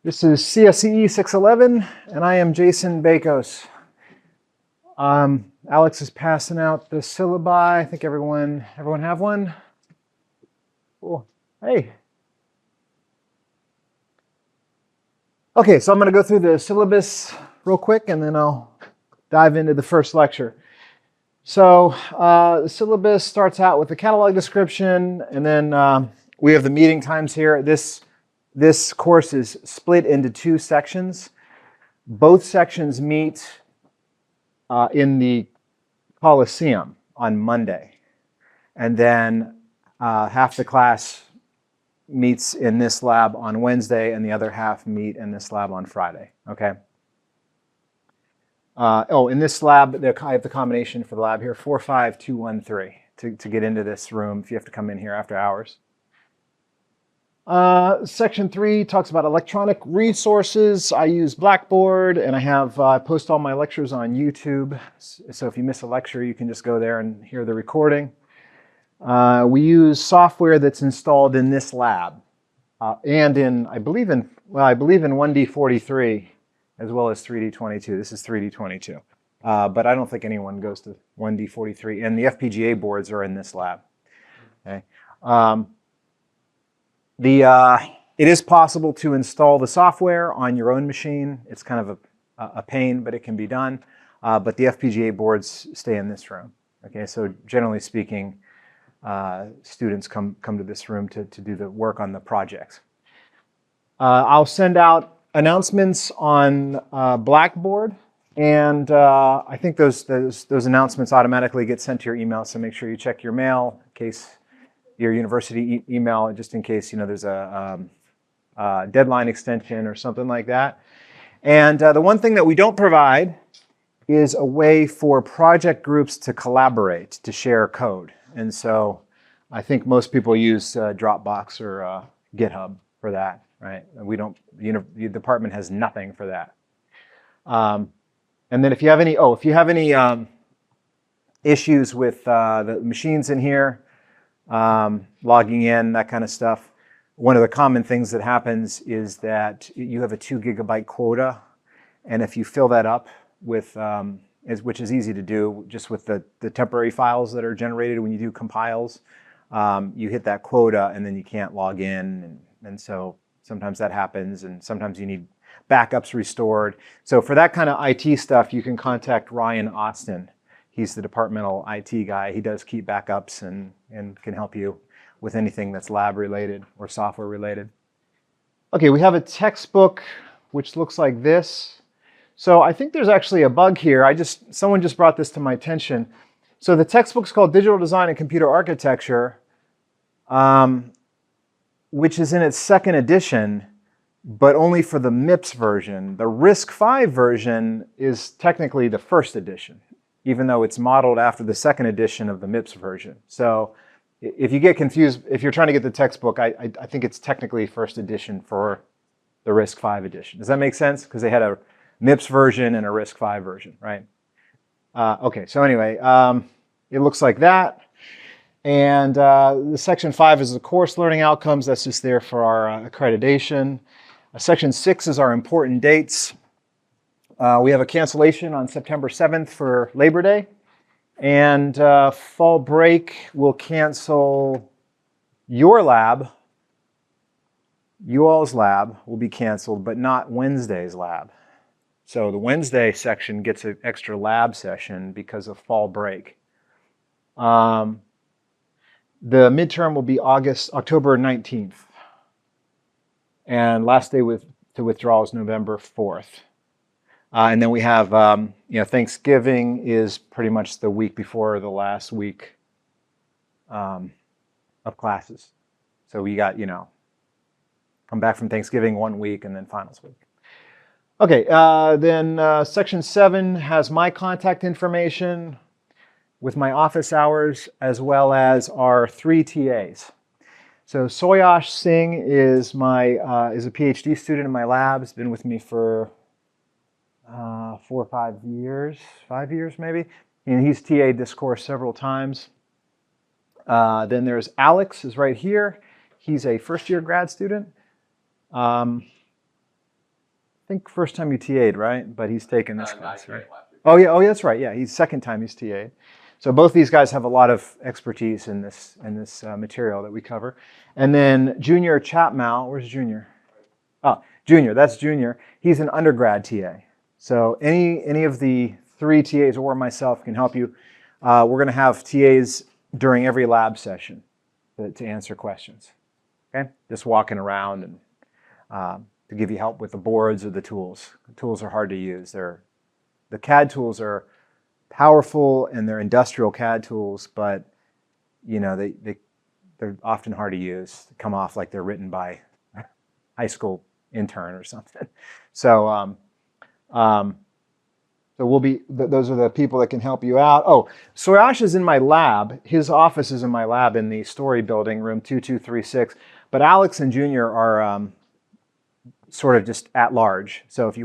This is CSCE 611, and I am Jason Bakos. Alex is passing out the syllabi. I think everyone have one? Cool. Hey. Okay, so I'm going to go through the syllabus real quick, and then I'll dive into the first lecture. So the syllabus starts out with the catalog description, and then we have the meeting times here. This course is split into two sections. Both sections meet in the Coliseum on Monday. And then half the class meets in this lab on Wednesday, and the other half meet in this lab on Friday. Okay. In this lab, I have the combination for the lab here, 45213, to get into this room if you have to come in here after hours. Section 3 talks about electronic resources. I use Blackboard, and I post all my lectures on YouTube. So if you miss a lecture, you can just go there and hear the recording. We use software that's installed in this lab, and I believe in 1D43 as well as 3D22. This is 3D22, but I don't think anyone goes to 1D43. And the FPGA boards are in this lab. Okay. It is possible to install the software on your own machine. It's kind of a pain, but it can be done. But the FPGA boards stay in this room. Okay, so generally speaking, students come to this room to do the work on the projects. I'll send out announcements on Blackboard, and I think those announcements automatically get sent to your email. So make sure you check your mail in case. Your university email, just in case there's a deadline extension or something like that. And the one thing that we don't provide is a way for project groups to collaborate, to share code. And so I think most people use Dropbox or GitHub for that, right? We don't. The department has nothing for that. And then if you have any issues with the machines in here. Logging in, that kind of stuff. One of the common things that happens is that you have a 2 gigabyte quota, and if you fill that up with, which is easy to do, just with the temporary files that are generated when you do compiles, you hit that quota and then you can't log in, and so sometimes that happens, and sometimes you need backups restored. So for that kind of IT stuff, you can contact Ryan Austin. He's the departmental IT guy. He does keep backups and can help you with anything that's lab related or software related. Okay, we have a textbook which looks like this. So I think there's actually a bug here. Someone just brought this to my attention. So the textbook's called Digital Design and Computer Architecture, which is in its 2nd edition, but only for the MIPS version. The RISC-V version is technically the 1st edition, even though it's modeled after the 2nd edition of the MIPS version. So if you get confused, if you're trying to get the textbook, I think it's technically 1st edition for the RISC-V edition. Does that make sense? Because they had a MIPS version and a RISC-V version, right? Okay, so anyway, it looks like that. And the section 5 is the course learning outcomes. That's just there for our accreditation. Section 6 is our important dates. We have a cancellation on September 7th for Labor Day, and fall break will cancel your lab. You all's lab will be canceled, but not Wednesday's lab. So the Wednesday section gets an extra lab session because of fall break. The midterm will be October 19th, and last day to withdraw is November 4th. And then we have, Thanksgiving is pretty much the week before the last week of classes. So we got, come back from Thanksgiving 1 week and then finals week. Okay, then section 7 has my contact information with my office hours as well as our 3 TAs. So Soyash Singh is a PhD student in my lab. He's been with me for 4 or 5 years, 5 years maybe. And he's TA'd this course several times. Then there's Alex, is right here. He's a first-year grad student. think first time you TA'd, right? But he's taken this class, right? Oh yeah, that's right. Yeah, he's second time he's TA'd. So both these guys have a lot of expertise in this material that we cover. And then Junior Chapmal, where's Junior? Oh, Junior, that's Junior. He's an undergrad TA. So any of the 3 TAs or myself can help you. We're going to have TAs during every lab session to answer questions. Okay, just walking around and to give you help with the boards or the tools. The tools are hard to use. The CAD tools are powerful and they're industrial CAD tools, but you know they're often hard to use. They come off like they're written by a high school intern or something. So those are the people that can help you out. Oh, Sorash is in my lab. His office is in my lab in the Story building, room 2236. But Alex and Junior are sort of just at large. So if you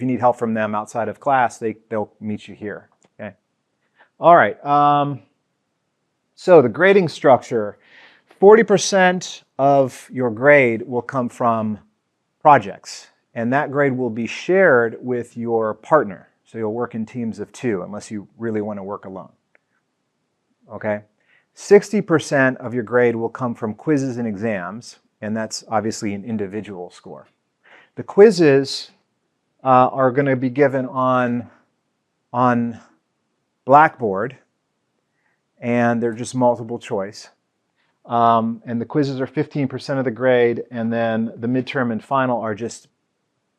need help from them outside of class, they'll meet you here. Okay. All right. So the grading structure, 40% of your grade will come from projects, and that grade will be shared with your partner. So you'll work in teams of 2 unless you really want to work alone. Okay? 60% of your grade will come from quizzes and exams, and that's obviously an individual score. The quizzes are going to be given on Blackboard, and they're just multiple choice. And the quizzes are 15% of the grade, and then the midterm and final are just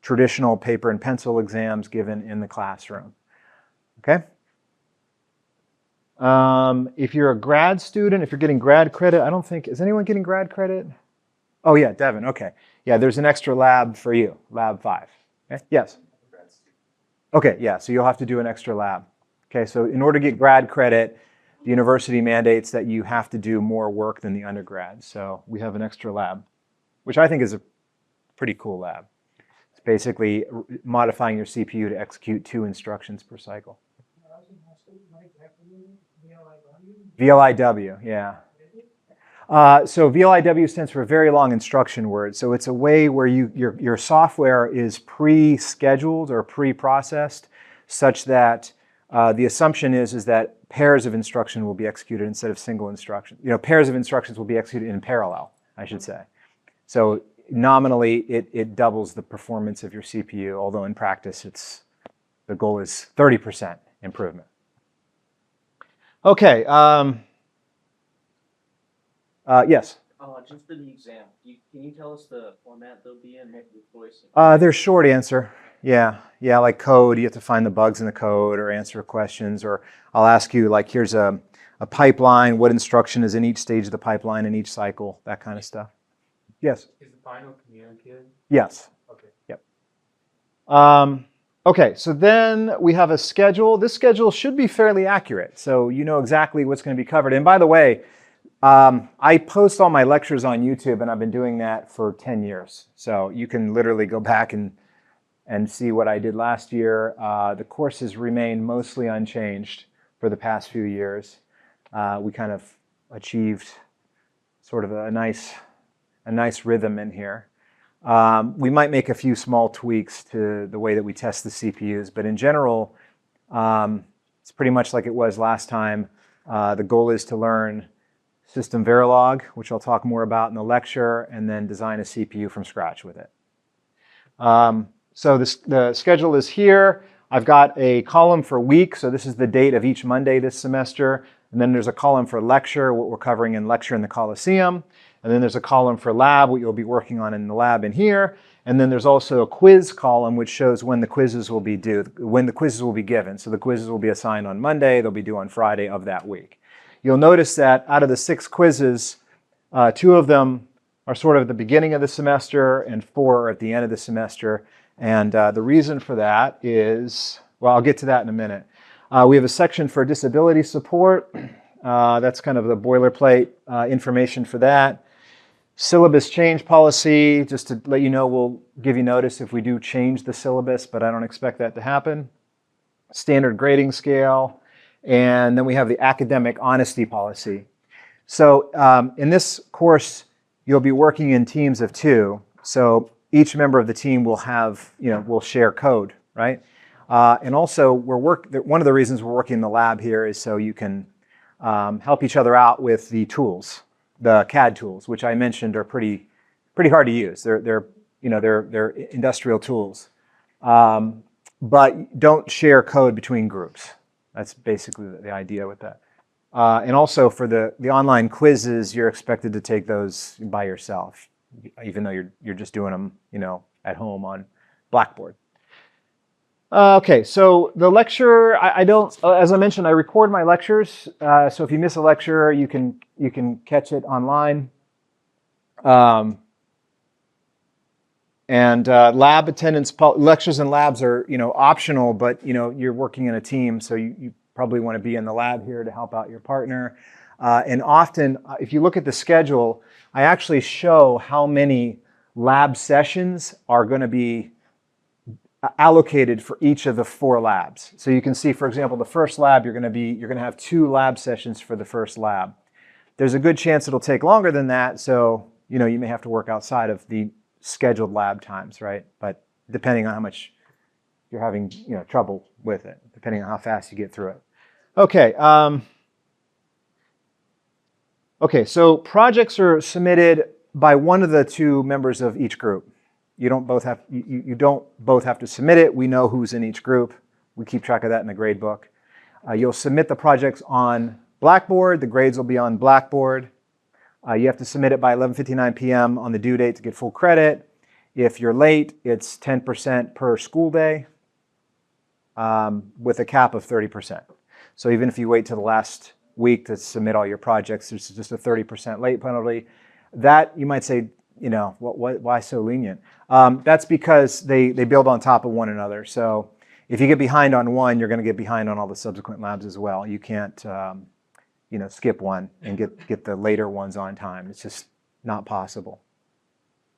traditional paper and pencil exams given in the classroom. Okay? If you're a grad student, if you're getting grad credit, is anyone getting grad credit? Oh yeah, Devin, okay. Yeah, there's an extra lab for you, lab 5. Okay? Yes? Okay, yeah, so you'll have to do an extra lab. Okay, so in order to get grad credit, the university mandates that you have to do more work than the undergrad. So we have an extra lab, which I think is a pretty cool lab. It's basically modifying your CPU to execute 2 instructions per cycle. VLIW, yeah. So VLIW stands for Very Long Instruction Word. So it's a way where your software is pre-scheduled or pre-processed such that the assumption is that pairs of instruction will be executed instead of single instruction. Pairs of instructions will be executed in parallel, I should say. So nominally, it doubles the performance of your CPU, although in practice, the goal is 30% improvement. Okay. Yes? Just for the exam, can you tell us the format they'll be in, multiple choice? There's short answer. Yeah, like code, you have to find the bugs in the code or answer questions, or I'll ask you, like, here's a pipeline, what instruction is in each stage of the pipeline in each cycle, that kind of stuff. Yes? Is the final communicated? Yes. Okay. Yep. Okay, so then we have a schedule. This schedule should be fairly accurate, so you know exactly what's going to be covered. And by the way, I post all my lectures on YouTube, and I've been doing that for 10 years. So you can literally go back and see what I did last year. The course has remained mostly unchanged for the past few years. We kind of achieved sort of a nice rhythm in here. We might make a few small tweaks to the way that we test the CPUs, but in general, it's pretty much like it was last time. The goal is to learn System Verilog, which I'll talk more about in the lecture, and then design a CPU from scratch with it. So the schedule is here. I've got a column for week, so this is the date of each Monday this semester. And then there's a column for lecture, what we're covering in lecture in the Coliseum. And then there's a column for lab, what you'll be working on in the lab in here. And then there's also a quiz column, which shows when the quizzes will be due, when the quizzes will be given. So the quizzes will be assigned on Monday, they'll be due on Friday of that week. You'll notice that out of the 6 quizzes, 2 of them are sort of at the beginning of the semester and 4 are at the end of the semester. And the reason for that is, well, I'll get to that in a minute. We have a section for disability support. That's kind of the boilerplate information for that. Syllabus change policy, just to let you know, we'll give you notice if we do change the syllabus, but I don't expect that to happen. Standard grading scale. And then we have the academic honesty policy. So in this course, you'll be working in teams of 2. So each member of the team will have, will share code, right? And also, one of the reasons we're working in the lab here is so you can help each other out with the tools, the CAD tools, which I mentioned are pretty hard to use. They're industrial tools, but don't share code between groups. That's basically the idea with that. And also for the online quizzes, you're expected to take those by yourself, even though you're just doing them, at home on Blackboard. Okay, so the lecture, I don't, as I mentioned, I record my lectures. So if you miss a lecture, you can catch it online. And lab attendance, lectures and labs are, optional, but, you're working in a team, so you probably want to be in the lab here to help out your partner. And often, if you look at the schedule, I actually show how many lab sessions are going to be allocated for each of the 4 labs. So you can see, for example, the first lab, you're going to have 2 lab sessions for the first lab. There's a good chance it'll take longer than that, so, you may have to work outside of the scheduled lab times, right? But depending on how much you're having, trouble with it, depending on how fast you get through it. Okay. Okay, so projects are submitted by one of the 2 members of each group. You don't both have to submit it. We know who's in each group. We keep track of that in the grade book. You'll submit the projects on Blackboard. The grades will be on Blackboard. You have to submit it by 11:59 p.m. on the due date to get full credit. If you're late, it's 10% per school day with a cap of 30%. So even if you wait till the last week to submit all your projects, there's just a 30% late penalty. That, you might say, why so lenient? That's because they build on top of one another. So if you get behind on one, you're going to get behind on all the subsequent labs as well. You can't, skip one and get the later ones on time. It's just not possible.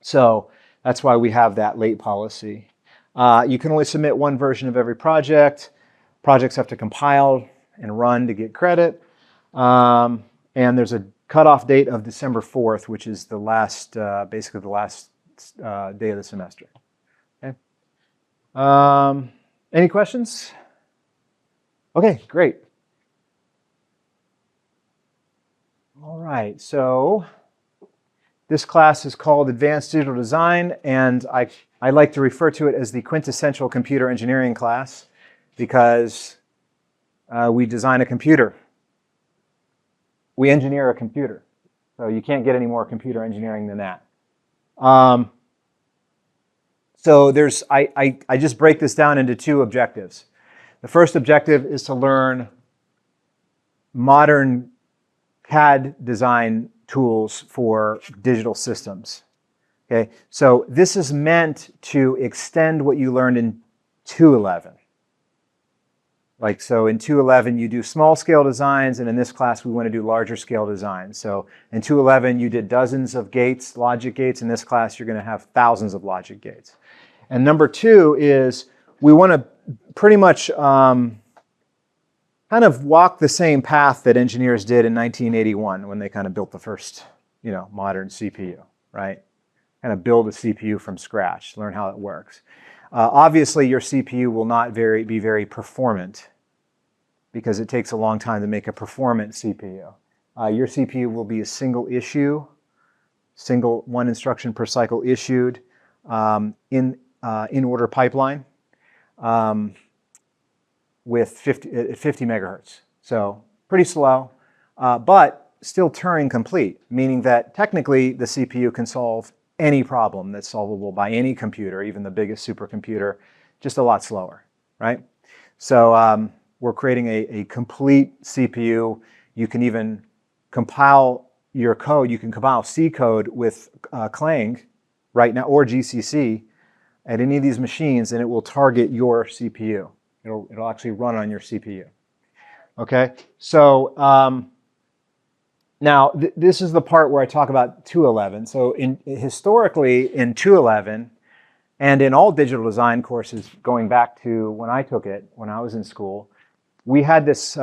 So that's why we have that late policy. You can only submit one version of every project. Projects have to compile and run to get credit. And there's a cutoff date of December 4th, which is the last, basically the last day of the semester. Okay. Any questions? Okay, great. All right, so this class is called Advanced Digital Design, and I like to refer to it as the quintessential computer engineering class because we design a computer. We engineer a computer. So you can't get any more computer engineering than that. So I just break this down into 2 objectives. The first objective is to learn modern CAD design tools for digital systems. Okay, so this is meant to extend what you learned in 211. Like, so in 211, you do small scale designs, and in this class, we want to do larger scale designs. So in 211, you did dozens of gates, logic gates. In this class, you're going to have thousands of logic gates. And number 2 is we want to pretty much kind of walk the same path that engineers did in 1981 when they kind of built the first, modern CPU, right? Kind of build a CPU from scratch, learn how it works. Obviously, your CPU will not be very performant because it takes a long time to make a performant CPU. Your CPU will be a single issue, one instruction per cycle issued in order pipeline with 50 megahertz. So pretty slow, but still Turing complete, meaning that technically the CPU can solve any problem that's solvable by any computer, even the biggest supercomputer, just a lot slower, right? So we're creating a complete CPU. You can even compile your code. You can compile C code with Clang right now, or GCC at any of these machines, and it will target your CPU. It'll actually run on your CPU. Okay, so now this is the part where I talk about 211. So historically in 211, and in all digital design courses going back to when I took it, when I was in school, we had this,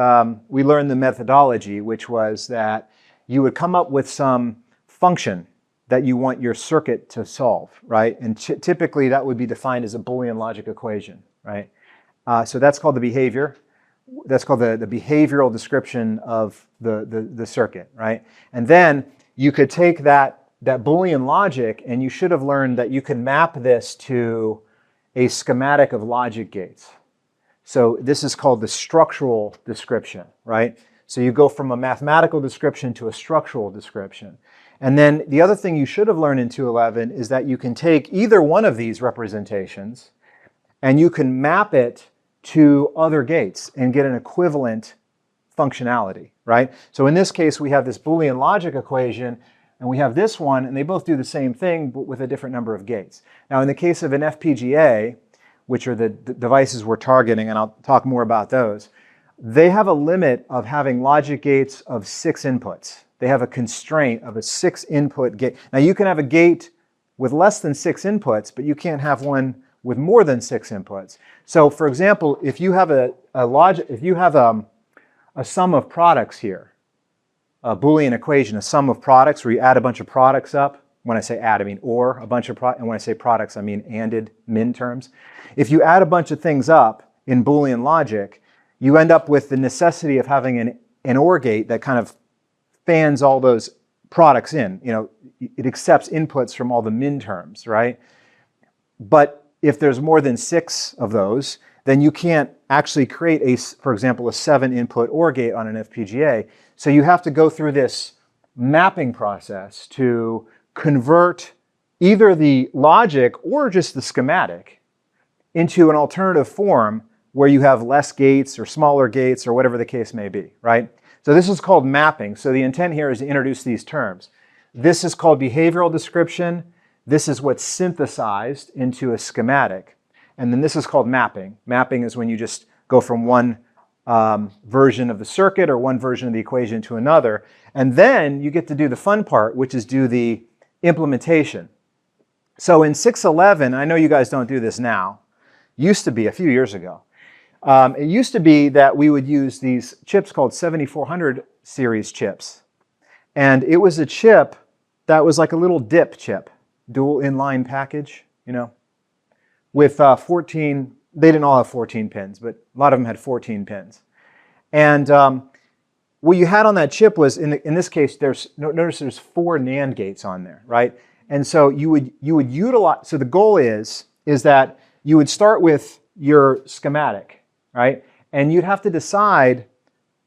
we learned the methodology, which was that you would come up with some function that you want your circuit to solve, right? And typically that would be defined as a Boolean logic equation, right? So that's called the behavior. That's called the behavioral description of the circuit, right? And then you could take that Boolean logic, and you should have learned that you can map this to a schematic of logic gates. So this is called the structural description, right? So you go from a mathematical description to a structural description. And then the other thing you should have learned in 211 is that you can take either one of these representations and you can map it to other gates and get an equivalent functionality, right? So in this case, we have this Boolean logic equation, and we have this one, and they both do the same thing, but with a different number of gates. Now, in the case of an FPGA, which are the devices we're targeting, and I'll talk more about those, they have a limit of having logic gates of 6 inputs. They have a constraint of a 6-input gate. Now, you can have a gate with less than 6 inputs, but you can't have one with more than 6 inputs. So, for example, if you have a sum of products here, a Boolean equation, a sum of products, where you add a bunch of products up. When I say add, I mean or a bunch of products, and when I say products, I mean anded min terms. If you add a bunch of things up in Boolean logic, you end up with the necessity of having an OR gate that kind of fans all those products in. You know, it accepts inputs from all the min terms, right? But if there's more than 6 of those, then you can't actually create, for example, a 7-input OR gate on an FPGA. So you have to go through this mapping process to convert either the logic or just the schematic into an alternative form where you have less gates or smaller gates or whatever the case may be, right? So this is called mapping. So the intent here is to introduce these terms. This is called behavioral description. This is what's synthesized into a schematic. And then this is called mapping. Mapping is when you just go from one version of the circuit or one version of the equation to another. And then you get to do the fun part, which is do the implementation. So in 611, I know you guys don't do this now, used to be a few years ago. It used to be that we would use these chips called 7400 series chips. And it was a chip that was like a little DIP chip, dual inline package, you know, with 14, they didn't all have 14 pins, but a lot of them had 14 pins. And what you had on that chip was, in this case, notice there's 4 NAND gates on there, right? And so you would utilize, so the goal is that you would start with your schematic, right? And you'd have to decide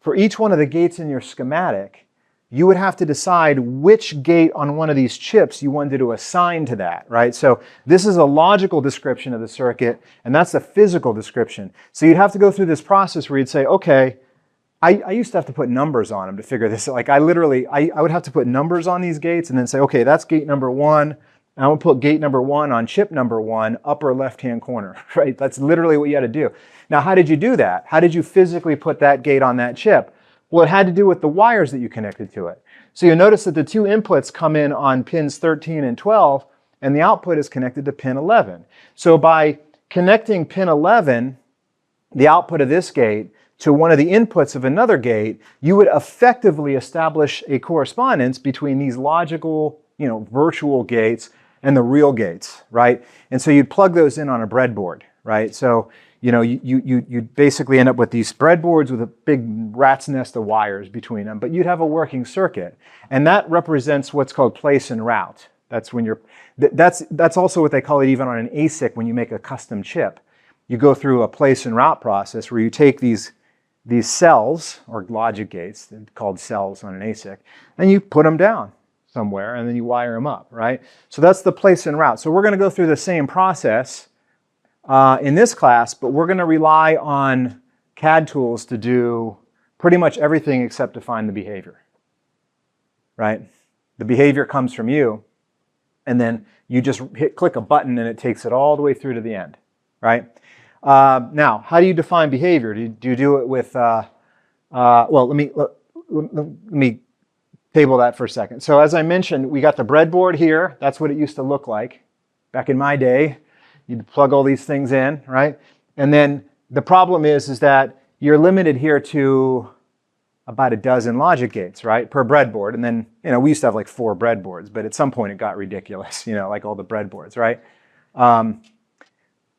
for each one of the gates in your schematic, you would have to decide which gate on one of these chips you wanted to assign to that, right? So this is a logical description of the circuit, and that's a physical description. So you'd have to go through this process where you'd say, okay, I used to have to put numbers on them to figure this out. Like I would have to put numbers on these gates and then say, okay, that's gate number 1. And I would put gate number 1 on chip number 1, upper left-hand corner, right? That's literally what you had to do. Now, how did you do that? How did you physically put that gate on that chip? Well, it had to do with the wires that you connected to it. So you'll notice that the 2 inputs come in on pins 13 and 12, and the output is connected to pin 11. So by connecting pin 11, the output of this gate, to one of the inputs of another gate, you would effectively establish a correspondence between these logical, virtual gates and the real gates, right? And so you'd plug those in on a breadboard, right? So, you basically end up with these breadboards with a big rat's nest of wires between them, but you'd have a working circuit. And that represents what's called place and route. That's when that's also what they call it even on an ASIC when you make a custom chip. You go through a place and route process where you take these cells, or logic gates, called cells on an ASIC, and you put them down somewhere, and then you wire them up, right? So that's the place and route. So we're going to go through the same process in this class, but we're going to rely on CAD tools to do pretty much everything except define the behavior, right? The behavior comes from you, and then you just click a button, and it takes it all the way through to the end, right? Now, how do you define behavior? Do you do it with, well, let me table that for a second. So as I mentioned, we got the breadboard here. That's what it used to look like. Back in my day, you'd plug all these things in, right? And then the problem is that you're limited here to about a dozen logic gates, right, per breadboard. And then, we used to have like 4 breadboards, but at some point it got ridiculous, like all the breadboards, right?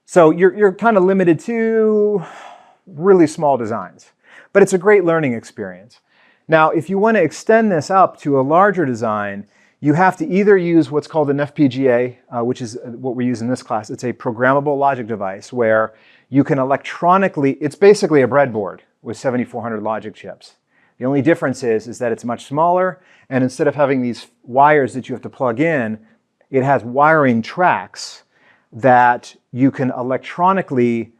So you're kind of limited to really small designs, but it's a great learning experience. Now, if you want to extend this up to a larger design, you have to either use what's called an FPGA, which is what we use in this class. It's a programmable logic device where you can electronically, it's basically a breadboard with 7,400 logic chips. The only difference is that it's much smaller, and instead of having these wires that you have to plug in, it has wiring tracks that you can electronically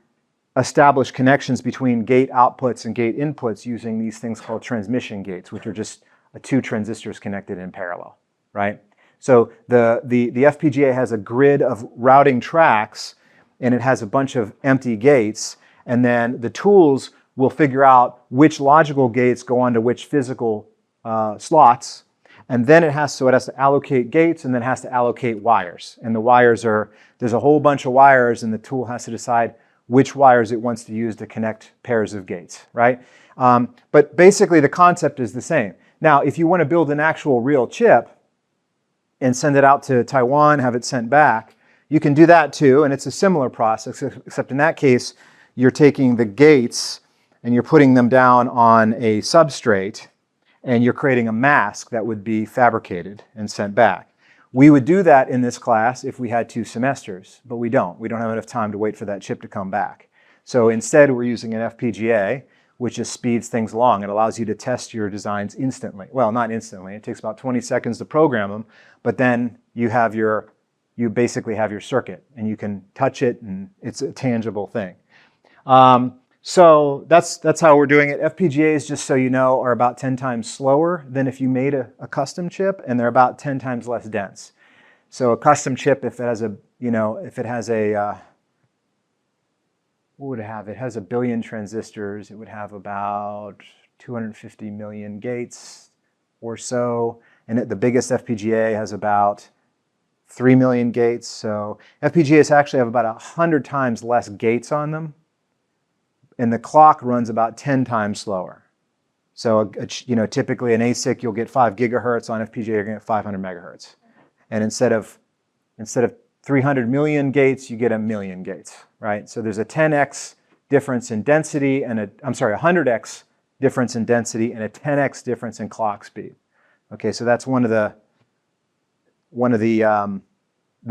establish connections between gate outputs and gate inputs using these things called transmission gates, which are just 2 transistors connected in parallel, right? So the FPGA has a grid of routing tracks, and it has a bunch of empty gates, and then the tools will figure out which logical gates go onto which physical slots, and then it has to allocate gates, and then it has to allocate wires. And the wires there's a whole bunch of wires, and the tool has to decide which wires it wants to use to connect pairs of gates, right? But basically the concept is the same. Now, if you want to build an actual real chip and send it out to Taiwan, have it sent back, you can do that too, and it's a similar process, except in that case, you're taking the gates and you're putting them down on a substrate, and you're creating a mask that would be fabricated and sent back. We would do that in this class if we had 2 semesters, but we don't. We don't have enough time to wait for that chip to come back. So instead, we're using an FPGA, which just speeds things along. It allows you to test your designs instantly. Well, not instantly. It takes about 20 seconds to program them, but then you basically have your circuit, and you can touch it, and it's a tangible thing. So that's how we're doing it. FPGAs, just so you know, are about 10 times slower than if you made a custom chip, and they're about 10 times less dense. So a custom chip, if it has what would it have? It has 1 billion transistors. It would have about 250 million gates or so. And the biggest FPGA has about 3 million gates. So FPGAs actually have about 100 times less gates on them. And the clock runs about 10 times slower. So typically an ASIC, you'll get 5 gigahertz. On FPGA, you're going to get 500 megahertz. And instead of 300 million gates, you get 1 million gates, right? So there's a 10x difference in density and a 100x difference in density and a 10x difference in clock speed. Okay, so that's one of the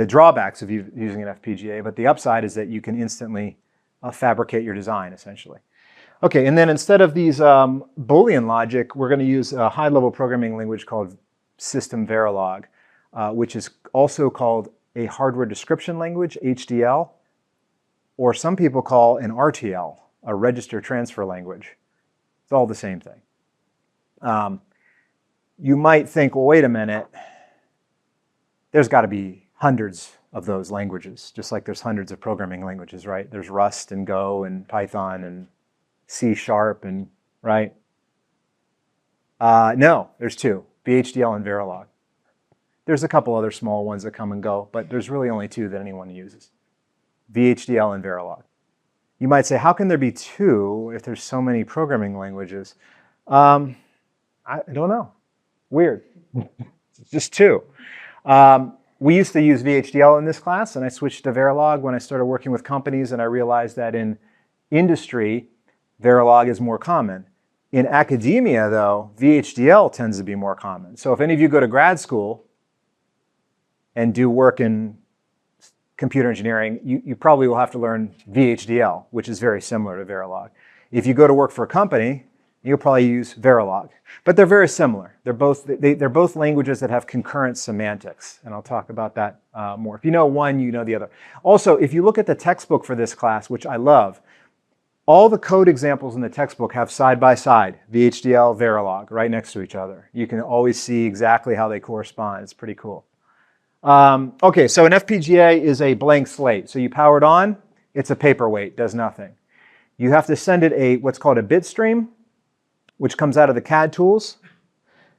drawbacks of using an FPGA, but the upside is that you can instantly fabricate your design, essentially. Okay, and then instead of these Boolean logic, we're going to use a high-level programming language called System Verilog, which is also called a hardware description language, HDL, or some people call an RTL, a register transfer language. It's all the same thing. You might think, well, wait a minute, there's got to be hundreds of those languages, just like there's hundreds of programming languages, right? There's Rust and Go and Python and C# and, right? No, there's 2, VHDL and Verilog. There's a couple other small ones that come and go, but there's really only 2 that anyone uses, VHDL and Verilog. You might say, how can there be 2 if there's so many programming languages? I don't know. Weird. It's just 2. We used to use VHDL in this class, and I switched to Verilog when I started working with companies, and I realized that in industry, Verilog is more common. In academia, though, VHDL tends to be more common. So if any of you go to grad school and do work in computer engineering, you probably will have to learn VHDL, which is very similar to Verilog. If you go to work for a company, you'll probably use Verilog. But they're very similar. They're both languages that have concurrent semantics, and I'll talk about that more. If you know one, you know the other. Also, if you look at the textbook for this class, which I love, all the code examples in the textbook have side-by-side, VHDL, Verilog, right next to each other. You can always see exactly how they correspond. It's pretty cool. Okay, so an FPGA is a blank slate. So you power it on, it's a paperweight, does nothing. You have to send it what's called a bit stream, which comes out of the CAD tools.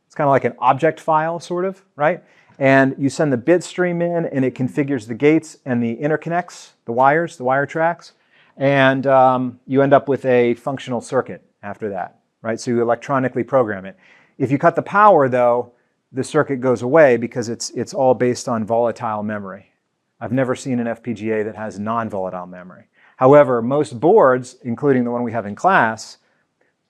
It's kind of like an object file, sort of, right? And you send the bit stream in, and it configures the gates and the interconnects, the wires, the wire tracks, and you end up with a functional circuit after that. right? So you electronically program it. If you cut the power, though, the circuit goes away because it's all based on volatile memory. I've never seen an FPGA that has non-volatile memory. However, most boards, including the one we have in class,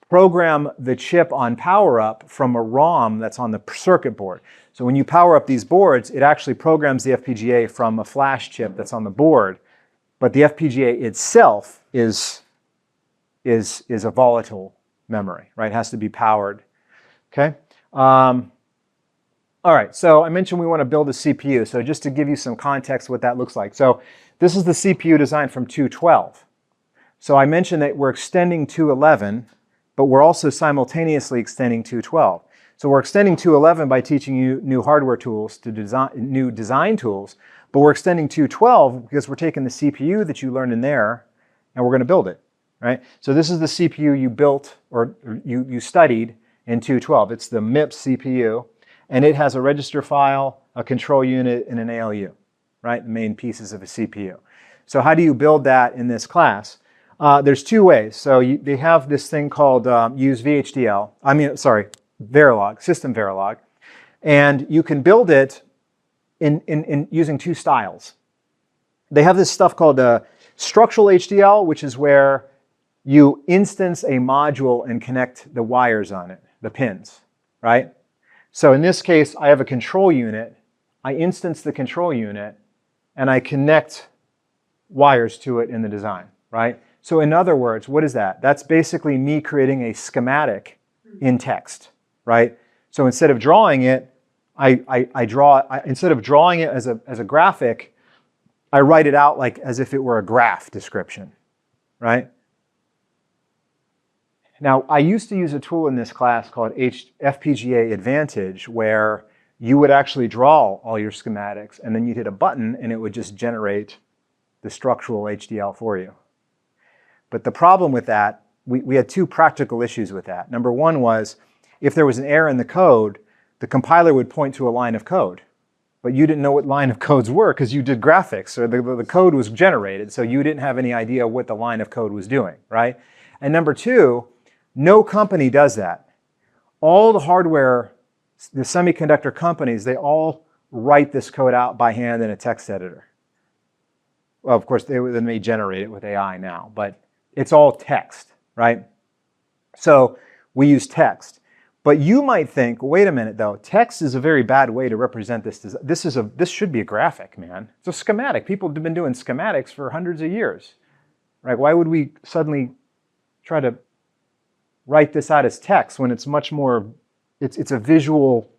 program the chip on power up from a ROM that's on the circuit board. So when you power up these boards, it actually programs the FPGA from a flash chip that's on the board, but the FPGA itself is a volatile memory, right? It has to be powered, okay? All right, so I mentioned we want to build a CPU. So just to give you some context what that looks like. So this is the CPU design from 212. So I mentioned that we're extending 211, but we're also simultaneously extending 212. So we're extending 211 by teaching you new hardware tools, to new design tools, but we're extending 212 because we're taking the CPU that you learned in there and we're going to build it, right? So this is the CPU you built or you studied in 212. It's the MIPS CPU. And it has a register file, a control unit, and an ALU, right? The main pieces of a CPU. So how do you build that in this class? There's two ways. So they have this thing called use VHDL. Verilog, system Verilog. And you can build it in using two styles. They have this stuff called structural HDL, which is where you instance a module and connect the wires on it, the pins, right? So in this case, I have a control unit. I instance the control unit, and I connect wires to it in the design, right? So in other words, what is that? That's basically me creating a schematic in text, right? So instead of drawing it, instead of drawing it as a graphic, I write it out like as if it were a graph description, right? Now, I used to use a tool in this class called FPGA Advantage, where you would actually draw all your schematics, and then you'd hit a button, and it would just generate the structural HDL for you. But the problem with that, we had two practical issues with that. Number one was, if there was an error in the code, the compiler would point to a line of code. But you didn't know what line of codes were because you did graphics, or the code was generated, so you didn't have any idea what the line of code was doing, right? And number two, no company does that. All the hardware, the semiconductor companies, they all write this code out by hand in a text editor. Well, of course, they may generate it with AI now, but it's all text, right? So we use text. But you might think, wait a minute though, text is a very bad way to represent this. This should be a graphic, man. It's a schematic. People have been doing schematics for hundreds of years, right? Why would we suddenly try to write this out as text when it's much more, it's a visual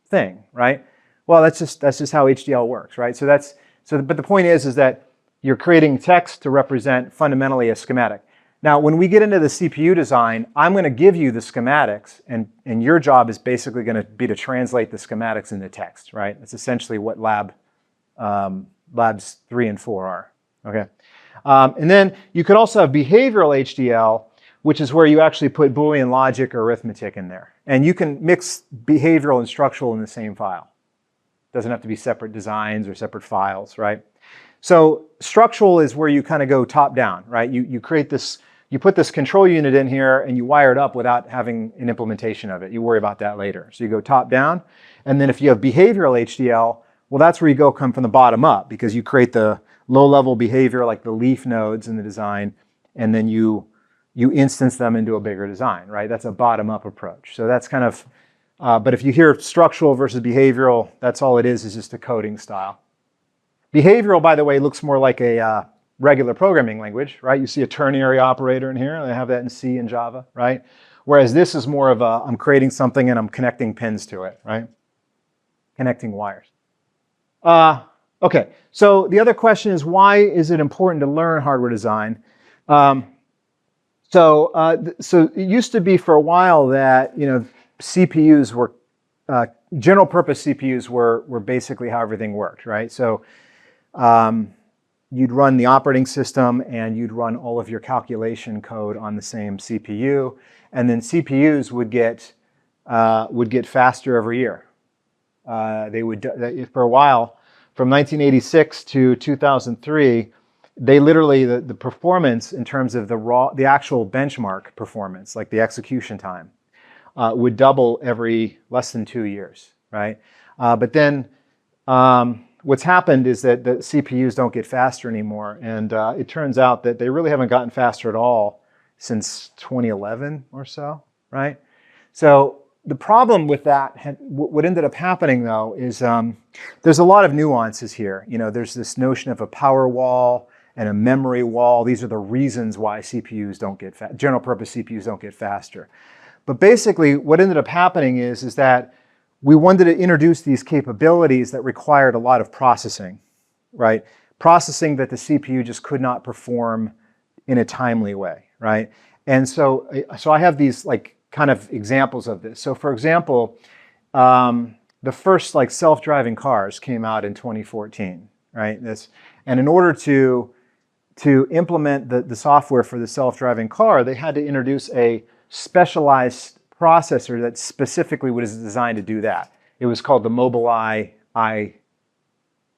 thing, right? Well, that's just how HDL works, right? But the point is that you're creating text to represent fundamentally a schematic. Now, when we get into the CPU design, I'm going to give you the schematics, and your job is basically going to be to translate the schematics into text, right? That's essentially what labs 3 and 4 are, okay? And then you could also have behavioral HDL, which is where you actually put Boolean logic or arithmetic in there. And you can mix behavioral and structural in the same file. It doesn't have to be separate designs or separate files, right? So structural is where you kind of go top down, right? You create this, you put this control unit in here and you wire it up without having an implementation of it. You worry about that later. So you go top down. And then if you have behavioral HDL, well, that's where you come from the bottom up, because you create the low-level behavior like the leaf nodes in the design, and then you instance them into a bigger design, right? That's a bottom-up approach. So that's kind of, but if you hear structural versus behavioral, that's all it is just a coding style. Behavioral, by the way, looks more like a regular programming language, right? You see a ternary operator in here, and they have that in C and Java, right? Whereas this is more of a, I'm creating something and I'm connecting pins to it, right? Connecting wires. Okay, so the other question is, why is it important to learn hardware design? So it used to be for a while that, CPUs were, general purpose CPUs were basically how everything worked, right? So you'd run the operating system and you'd run all of your calculation code on the same CPU, and then CPUs would get faster every year. They would, for a while, from 1986 to 2003, they literally, the performance in terms of the actual benchmark performance, like the execution time, would double every less than 2 years, right? But then what's happened is that the CPUs don't get faster anymore, and it turns out that they really haven't gotten faster at all since 2011 or so, right? So the problem with that, what ended up happening though, is there's a lot of nuances here. You know, there's this notion of a power wall and a memory wall. These are the reasons why CPUs don't get general purpose CPUs don't get faster. But basically, what ended up happening is that we wanted to introduce these capabilities that required a lot of processing, right? Processing that the CPU just could not perform in a timely way, right? And so I have these like kind of examples of this. So for example, the first like self-driving cars came out in 2014, right? And in order to implement the software for the self-driving car, they had to introduce a specialized processor that specifically was designed to do that. It was called the Mobileye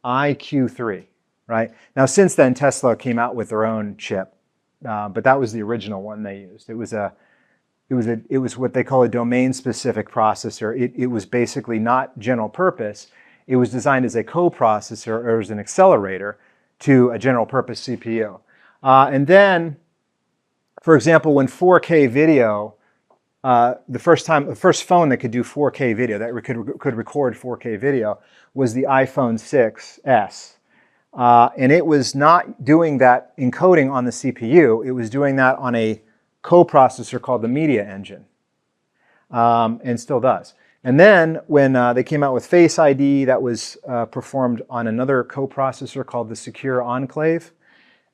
iQ3, right? Now since then, Tesla came out with their own chip, but that was the original one they used. It was what they call a domain-specific processor. It was basically not general purpose. It was designed as a coprocessor or as an accelerator to a general purpose CPU. And then, for example, when 4K video, the first phone that could do 4K video, that could record 4K video, was the iPhone 6S. And it was not doing that encoding on the CPU. It was doing that on a coprocessor called the media engine, and still does. And then when they came out with Face ID, that was performed on another coprocessor called the Secure Enclave.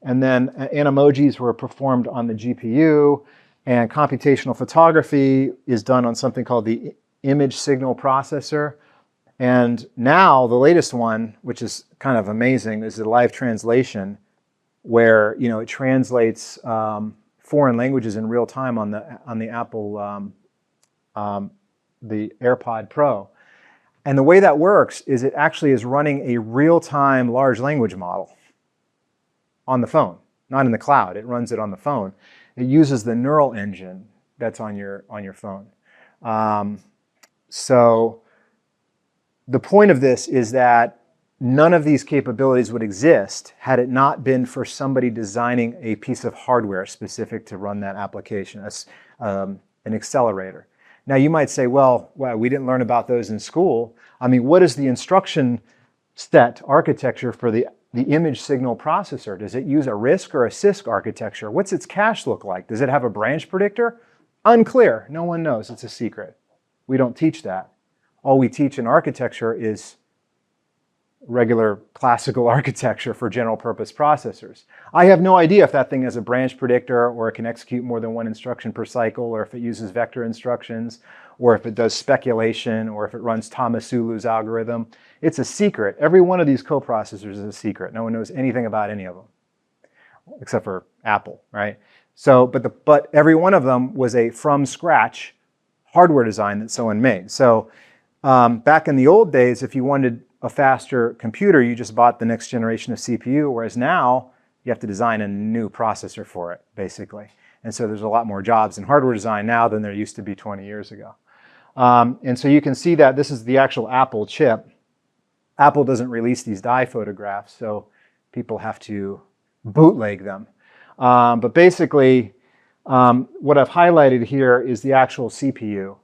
And then animojis were performed on the GPU, and computational photography is done on something called the image signal processor. And now the latest one, which is kind of amazing, is the live translation, where it translates foreign languages in real time on the Apple the AirPod Pro. And the way that works is it actually is running a real-time large language model on the phone, not in the cloud. It runs it on the phone. It uses the neural engine that's on your phone. So the point of this is that none of these capabilities would exist had it not been for somebody designing a piece of hardware specific to run that application, an accelerator. Now you might say, well, we didn't learn about those in school. I mean, what is the instruction set architecture for the image signal processor? Does it use a RISC or a CISC architecture? What's its cache look like? Does it have a branch predictor? Unclear. No one knows. It's a secret. We don't teach that. All we teach in architecture is regular classical architecture for general purpose processors. I have no idea if that thing has a branch predictor, or it can execute more than one instruction per cycle, or if it uses vector instructions, or if it does speculation, or if it runs Tomasulu's algorithm. It's a secret. Every one of these coprocessors is a secret. No one knows anything about any of them, except for Apple, right? So, but every one of them was a from scratch hardware design that someone made. So back in the old days, if you wanted a faster computer, you just bought the next generation of CPU, whereas now you have to design a new processor for it, basically. And so there's a lot more jobs in hardware design now than there used to be 20 years ago. And so you can see that this is the actual Apple chip. Apple doesn't release these die photographs, so people have to bootleg them. But basically, what I've highlighted here is the actual CPU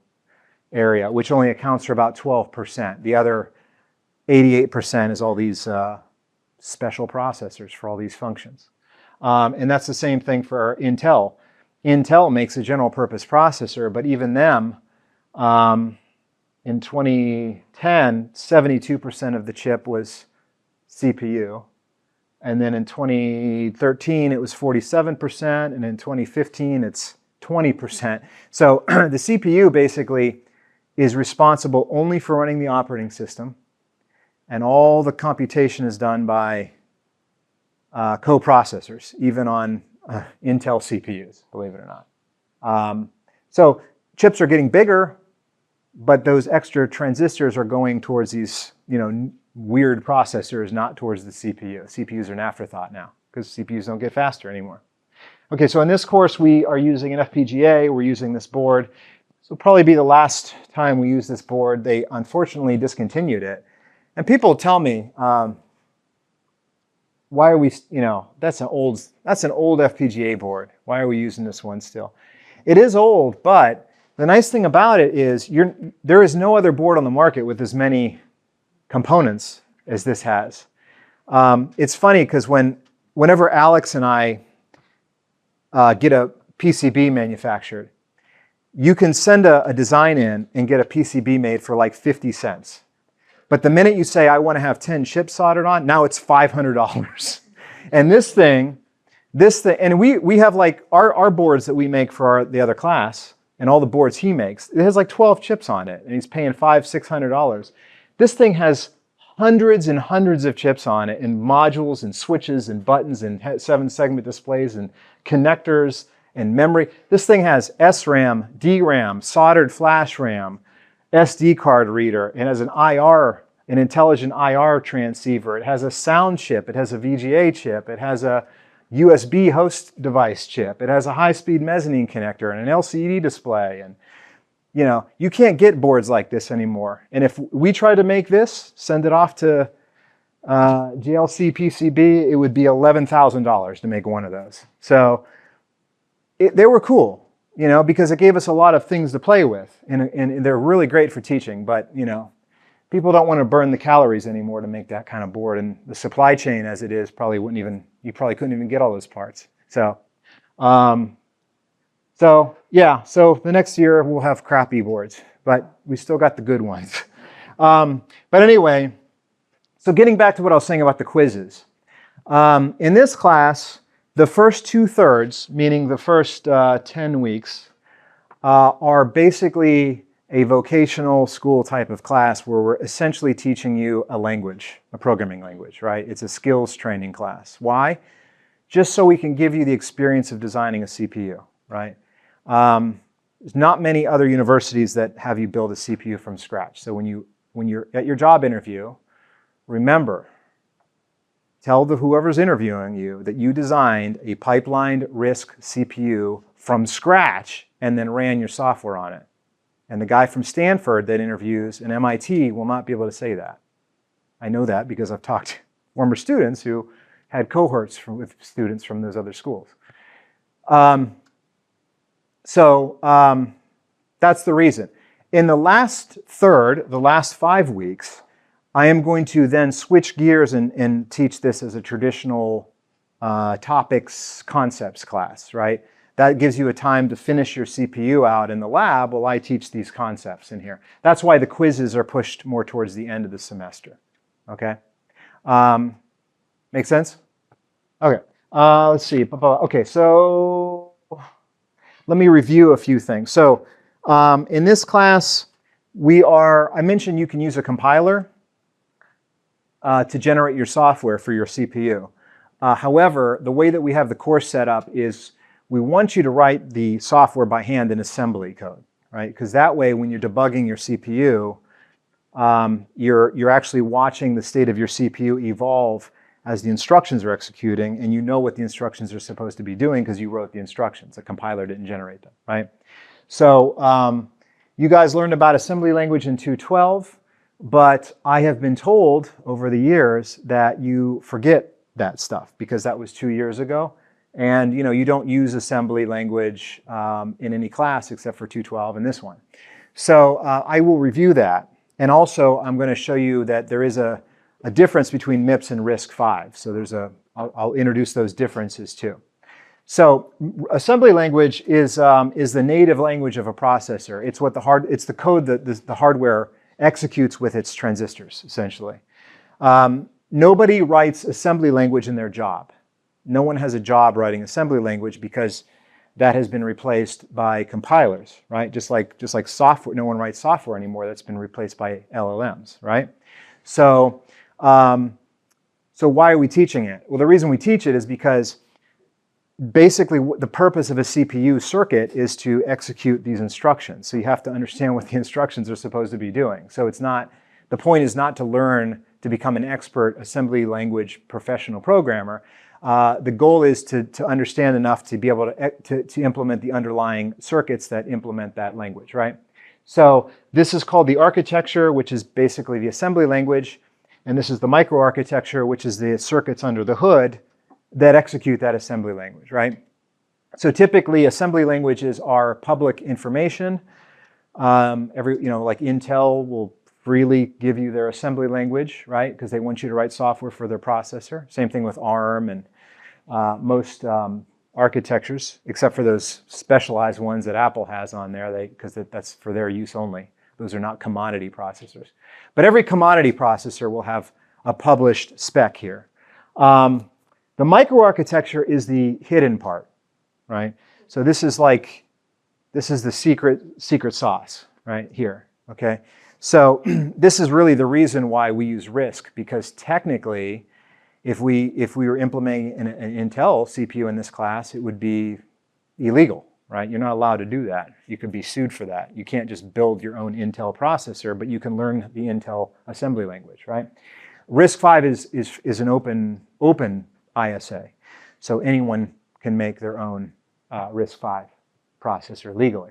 area, which only accounts for about 12%. The other 88% is all these special processors for all these functions. And that's the same thing for Intel. Intel makes a general purpose processor, but even them, in 2010, 72% of the chip was CPU. And then in 2013, it was 47%. And in 2015, it's 20%. So the CPU basically is responsible only for running the operating system. And all the computation is done by coprocessors, even on Intel CPUs, believe it or not. So chips are getting bigger, but those extra transistors are going towards these weird processors, not towards the CPU. CPUs are an afterthought now. because CPUs don't get faster anymore. Okay, so in this course, we are using an FPGA. We're using this board. This will probably be the last time we use this board. They unfortunately discontinued it. And people tell me, why are we, that's an old FPGA board. Why are we using this one still? It is old, but the nice thing about it is there is no other board on the market with as many components as this has. It's funny because whenever Alex and I get a PCB manufactured, you can send a design in and get a PCB made for like 50 cents. But the minute you say, I want to have 10 chips soldered on, now it's $500. And this thing, and we have like our boards that we make for the other class, and all the boards he makes, it has like 12 chips on it, and he's paying $500-600. This thing has hundreds and hundreds of chips on it, and modules and switches and buttons and 7-segment displays and connectors and memory. This thing has SRAM, DRAM, soldered flash RAM, SD card reader. It has an intelligent IR transceiver. It has a sound chip. It has a VGA chip. It has a USB host device chip. It has a high-speed mezzanine connector and an LCD display. And you can't get boards like this anymore. And if we try to make this, send it off to GLC PCB, it would be $11,000 to make one of those. So they were cool, because it gave us a lot of things to play with. And they're really great for teaching. But, people don't want to burn the calories anymore to make that kind of board. And the supply chain as it is you probably couldn't even get all those parts. So the next year we'll have crappy boards, but we still got the good ones. But anyway, so getting back to what I was saying about the quizzes. In this class, the first 2/3, meaning the first 10 weeks, are basically a vocational school type of class where we're essentially teaching you a language, a programming language, right? It's a skills training class. Why? Just so we can give you the experience of designing a CPU, right? There's not many other universities that have you build a CPU from scratch. So when you're at your job interview, remember, tell whoever's interviewing you that you designed a pipelined RISC CPU from scratch and then ran your software on it. And the guy from Stanford that interviews and MIT will not be able to say that. I know that because I've talked to former students who had cohorts with students from those other schools. That's the reason. In the last third, the last 5 weeks, I am going to then switch gears and teach this as a traditional topics concepts class, right? That gives you a time to finish your CPU out in the lab while I teach these concepts in here. That's why the quizzes are pushed more towards the end of the semester, okay? Make sense? Okay, let's see. Okay, so let me review a few things. So in this class, I mentioned you can use a compiler to generate your software for your CPU. However, the way that we have the course set up is we want you to write the software by hand in assembly code, right? Because that way, when you're debugging your CPU, you're actually watching the state of your CPU evolve as the instructions are executing, and you know what the instructions are supposed to be doing because you wrote the instructions. The compiler didn't generate them, right? So you guys learned about assembly language in 212, but I have been told over the years that you forget that stuff because that was 2 years ago. And you don't use assembly language in any class except for 212 and this one. So I will review that. And also I'm going to show you that there is a difference between MIPS and RISC-V. So I'll introduce those differences too. So assembly language is the native language of a processor. It's the code that the hardware executes with its transistors, essentially. Nobody writes assembly language in their job. No one has a job writing assembly language because that has been replaced by compilers, right? Just like software, no one writes software anymore. That's been replaced by LLMs, right? So why are we teaching it? Well, the reason we teach it is because basically the purpose of a CPU circuit is to execute these instructions. So you have to understand what the instructions are supposed to be doing. So the point is not to learn to become an expert assembly language professional programmer. The goal is to understand enough to be able to implement the underlying circuits that implement that language, right? So this is called the architecture, which is basically the assembly language. And this is the microarchitecture, which is the circuits under the hood that execute that assembly language, right? So typically, assembly languages are public information. Like Intel will freely give you their assembly language, right? Because they want you to write software for their processor. Same thing with ARM and most architectures, except for those specialized ones that Apple has on there, because that's for their use only. Those are not commodity processors. But every commodity processor will have a published spec here. The microarchitecture is the hidden part, right? So this is the secret sauce right here, okay? So this is really the reason why we use RISC, because technically, if we were implementing an Intel CPU in this class, it would be illegal, right? You're not allowed to do that. You could be sued for that. You can't just build your own Intel processor, but you can learn the Intel assembly language, right? RISC-V is an open ISA, so anyone can make their own RISC-V processor legally.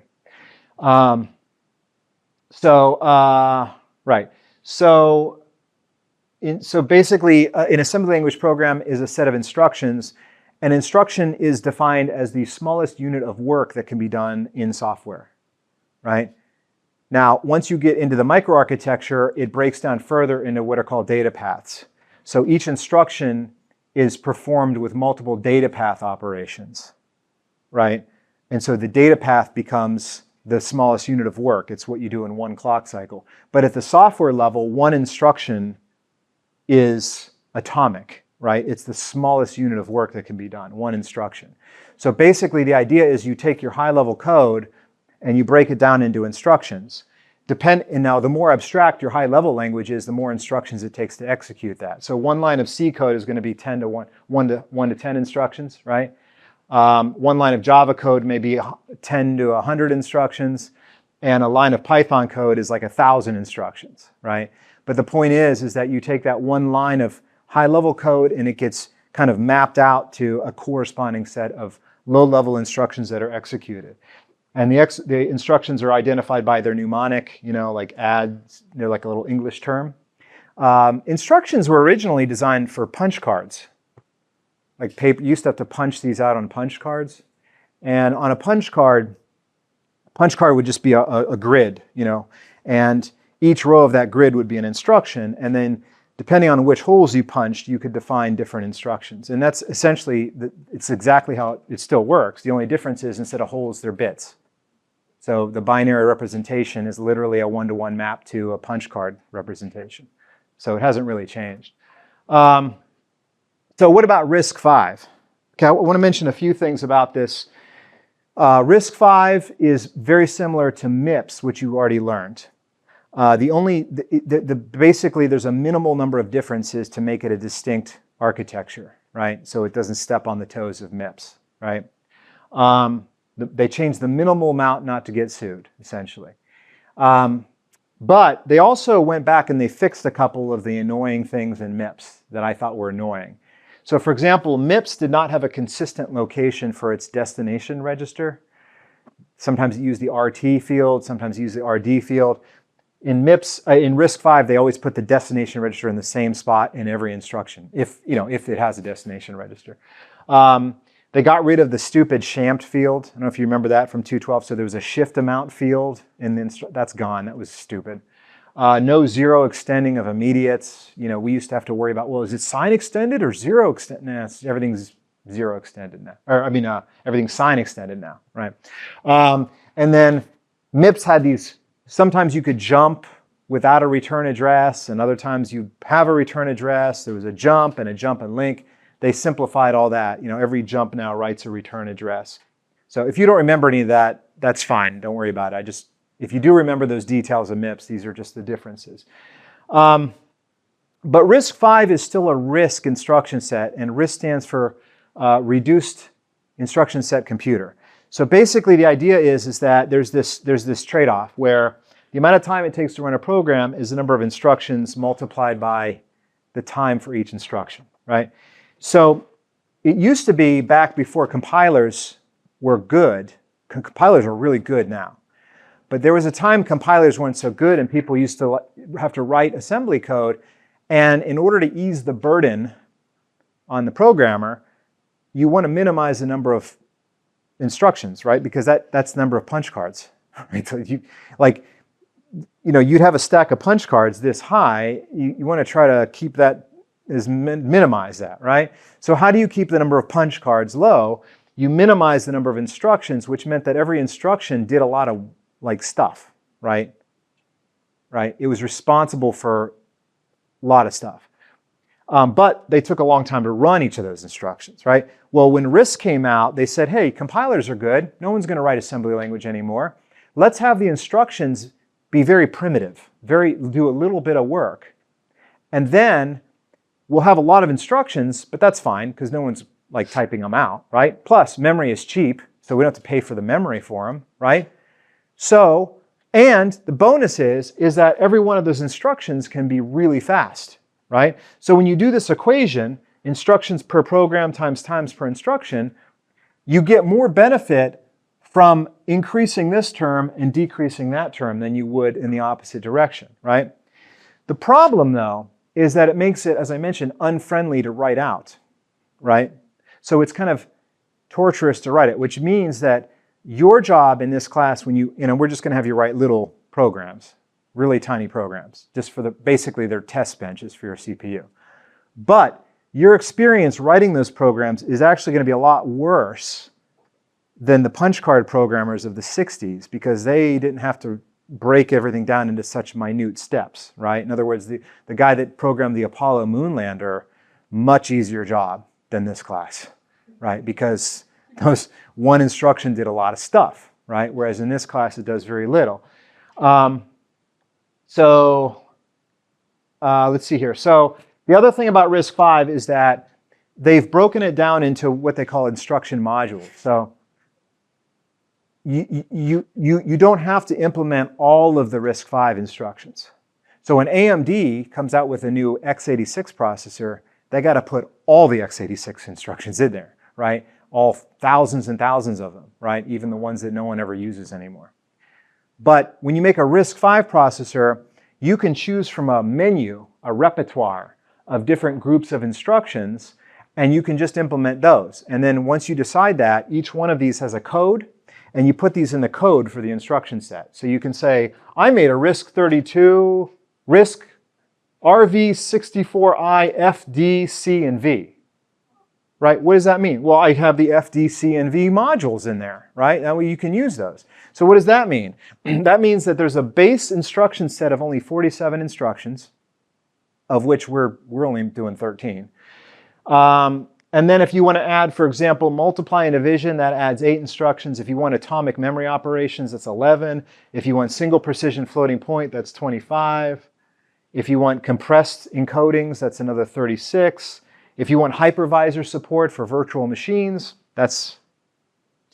So basically, an assembly language program is a set of instructions. An instruction is defined as the smallest unit of work that can be done in software, right? Now, once you get into the microarchitecture, it breaks down further into what are called data paths. So each instruction is performed with multiple data path operations, right? And so the data path becomes the smallest unit of work. It's what you do in one clock cycle. But at the software level, one instruction is atomic, right? It's the smallest unit of work that can be done, one instruction. So basically the idea is you take your high-level code and you break it down into instructions. And now the more abstract your high-level language is, the more instructions it takes to execute that. So one line of C code is going to be 1 to 10 instructions, right? One line of Java code may be 10 to 100 instructions, and a line of Python code is like 1,000 instructions, right? But the point is that you take that one line of high-level code and it gets kind of mapped out to a corresponding set of low-level instructions that are executed. And the instructions are identified by their mnemonic, like adds, they're like a little English term. Instructions were originally designed for punch cards. Like paper, you used to have to punch these out on punch cards. And on a punch card would just be a grid, and each row of that grid would be an instruction. And then depending on which holes you punched, you could define different instructions. And that's essentially, it's exactly how it still works. The only difference is instead of holes, they're bits. So the binary representation is literally a one-to-one map to a punch card representation. So it hasn't really changed. So what about RISC-V? Okay, I want to mention a few things about this. RISC-V is very similar to MIPS, which you already learned. Basically, there's a minimal number of differences to make it a distinct architecture, right? So it doesn't step on the toes of MIPS, right? They changed the minimal amount not to get sued, essentially. But they also went back and they fixed a couple of the annoying things in MIPS that I thought were annoying. So for example, MIPS did not have a consistent location for its destination register. Sometimes it used the RT field, sometimes it used the RD field. In MIPS, in RISC-V, they always put the destination register in the same spot in every instruction, if it has a destination register. They got rid of the stupid shamped field. I don't know if you remember that from 212. So there was a shift amount field, and that's gone. That was stupid. No zero extending of immediates. We used to have to worry about, well, is it sign extended or zero extended? Nah, everything's zero extended now. Everything's sign extended now, right? And then MIPS had these. Sometimes you could jump without a return address, and other times you have a return address. There was a jump and link. They simplified all that. Every jump now writes a return address. So if you don't remember any of that, that's fine. Don't worry about it. If you do remember those details of MIPS, these are just the differences. But RISC-V is still a RISC instruction set, and RISC stands for Reduced Instruction Set Computer. So basically the idea is that there's this trade-off where the amount of time it takes to run a program is the number of instructions multiplied by the time for each instruction, right? So it used to be back before compilers were good. Compilers are really good now. But there was a time compilers weren't so good and people used to have to write assembly code. And in order to ease the burden on the programmer, you want to minimize the number of instructions, right? Because that's the number of punch cards. Right? So you'd have a stack of punch cards this high. You want to try to keep that, minimize that, right? So how do you keep the number of punch cards low? You minimize the number of instructions, which meant that every instruction did a lot of stuff, right? Right? It was responsible for a lot of stuff. But they took a long time to run each of those instructions, right? Well, when RISC came out, they said, hey, compilers are good. No one's going to write assembly language anymore. Let's have the instructions be very primitive, do a little bit of work. And then we'll have a lot of instructions, but that's fine because no one's typing them out, right? Plus, memory is cheap, so we don't have to pay for the memory for them, right? So, and the bonus is that every one of those instructions can be really fast, right? So when you do this equation, instructions per program times times per instruction, you get more benefit from increasing this term and decreasing that term than you would in the opposite direction, right? The problem, though, is that it makes it, as I mentioned, unfriendly to write out, right? So it's kind of torturous to write it, which means that your job in this class, when we're just going to have you write little programs, really tiny programs, just for basically they're test benches for your CPU. But your experience writing those programs is actually going to be a lot worse than the punch card programmers of the 60s because they didn't have to break everything down into such minute steps, right? In other words, the guy that programmed the Apollo moon lander, much easier job than this class, right? Because those one instruction did a lot of stuff, right? Whereas in this class, it does very little. Let's see here. So the other thing about RISC-V is that they've broken it down into what they call instruction modules. So you don't have to implement all of the RISC-V instructions. So when AMD comes out with a new x86 processor, they got to put all the x86 instructions in there, right? All thousands and thousands of them, right? Even the ones that no one ever uses anymore. But when you make a RISC-V processor, you can choose from a menu, a repertoire of different groups of instructions, and you can just implement those. And then once you decide that, each one of these has a code, and you put these in the code for the instruction set. So you can say, I made a RISC-32, RISC RV64I, FD, C, and V. Right? What does that mean? Well, I have the FD, C, and V modules in there, right? That way you can use those. So what does that mean? That means that there's a base instruction set of only 47 instructions, of which we're only doing 13. And then if you want to add, for example, multiply and division, that adds 8 instructions. If you want atomic memory operations, that's 11. If you want single precision floating point, that's 25. If you want compressed encodings, that's another 36. If you want hypervisor support for virtual machines, that's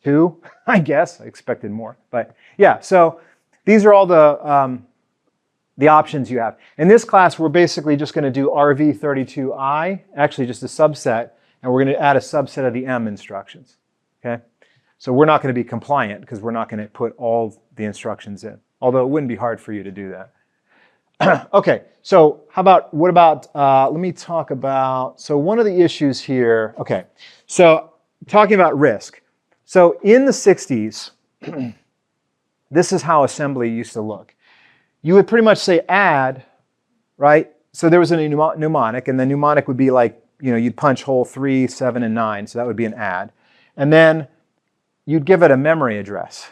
2, I guess. I expected more. But yeah, so these are all the options you have. In this class, we're basically just going to do RV32I, actually just a subset, and we're going to add a subset of the M instructions. Okay? So we're not going to be compliant because we're not going to put all the instructions in, although it wouldn't be hard for you to do that. Okay, so what about, let me talk about, so one of the issues here, okay, so talking about RISC. So in the 60s, this is how assembly used to look. You would pretty much say add, right? So there was a mnemonic, and the mnemonic would be like, you'd punch hole 3, 7, and 9, so that would be an add. And then you'd give it a memory address,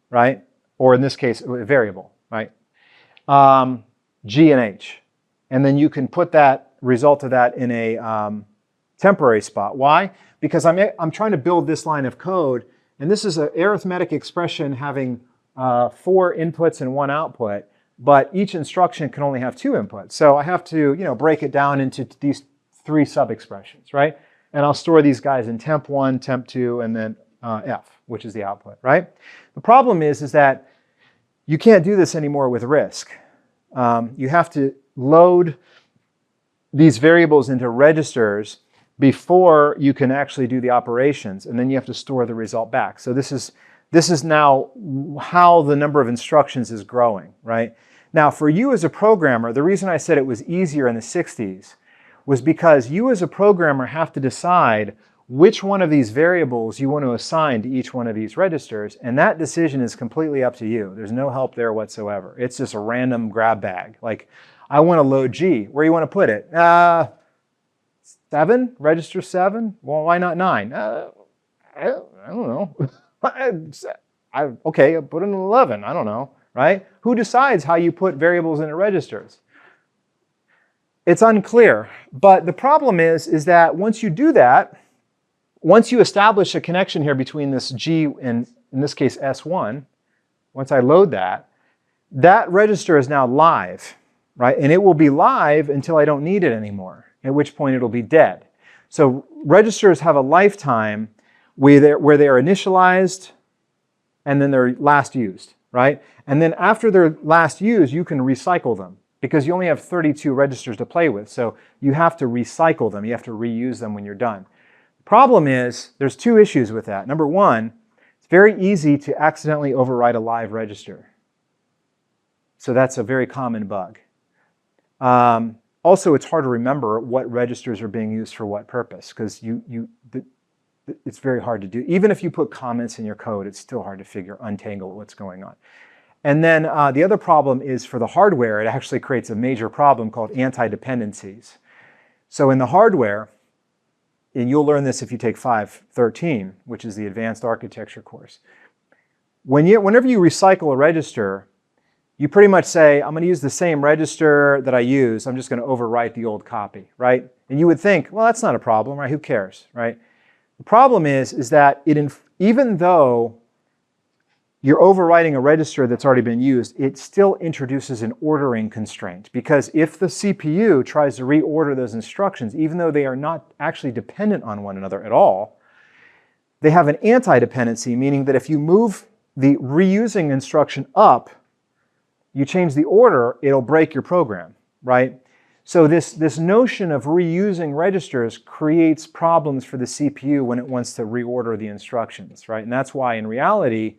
right? Or in this case, a variable, right? G and H. And then you can put that result of that in a temporary spot. Why? Because I'm trying to build this line of code, and this is an arithmetic expression having 4 inputs and 1 output, but each instruction can only have 2 inputs. So I have to, break it down into these 3 sub-expressions, right? And I'll store these guys in temp1, temp2, and then F, which is the output, right? The problem is that you can't do this anymore with RISC. You have to load these variables into registers before you can actually do the operations, and then you have to store the result back. So this is now how the number of instructions is growing, right? Now, for you as a programmer, the reason I said it was easier in the 60s was because you as a programmer have to decide which one of these variables you want to assign to each one of these registers, and that decision is completely up to you. There's no help there whatsoever. It's just a random grab bag. Like, I want to load G. Where do you want to put it? 7? Register 7? Well, why not 9? I don't know. Okay, I'll put it in 11. I don't know, right? Who decides how you put variables into registers? It's unclear. But the problem is that once you do that, once you establish a connection here between this G and, in this case, S1, once I load that, that register is now live, right? And it will be live until I don't need it anymore, at which point it'll be dead. So registers have a lifetime where they are initialized and then they're last used, right? And then after they're last used, you can recycle them because you only have 32 registers to play with. So you have to recycle them. You have to reuse them when you're done. Problem is, there's 2 issues with that. Number one, it's very easy to accidentally overwrite a live register. So that's a very common bug. Also, it's hard to remember what registers are being used for what purpose, because it's very hard to do. Even if you put comments in your code, it's still hard to untangle what's going on. And then the other problem is for the hardware, it actually creates a major problem called anti-dependencies. So in the hardware, and you'll learn this if you take 513, which is the advanced architecture course. Whenever you recycle a register, you pretty much say, I'm going to use the same register that I use. I'm just going to overwrite the old copy, right? And you would think, well, that's not a problem, right? Who cares, right? The problem is that even though you're overwriting a register that's already been used, it still introduces an ordering constraint. Because if the CPU tries to reorder those instructions, even though they are not actually dependent on one another at all, they have an anti-dependency, meaning that if you move the reusing instruction up, you change the order, it'll break your program, right? So this notion of reusing registers creates problems for the CPU when it wants to reorder the instructions, right? And that's why in reality,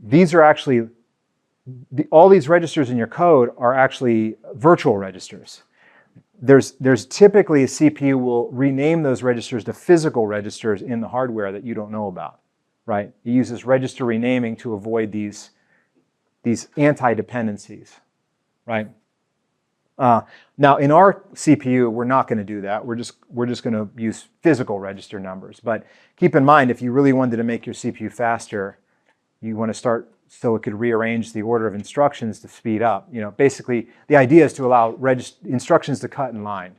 these are actually, all these registers in your code are actually virtual registers. There's typically a CPU will rename those registers to physical registers in the hardware that you don't know about, right? It uses register renaming to avoid these anti-dependencies, right? Now in our CPU, we're not going to do that. We're just going to use physical register numbers. But keep in mind, if you really wanted to make your CPU faster, you want to start so it could rearrange the order of instructions to speed up. You know, basically, the idea is to allow instructions to cut in line.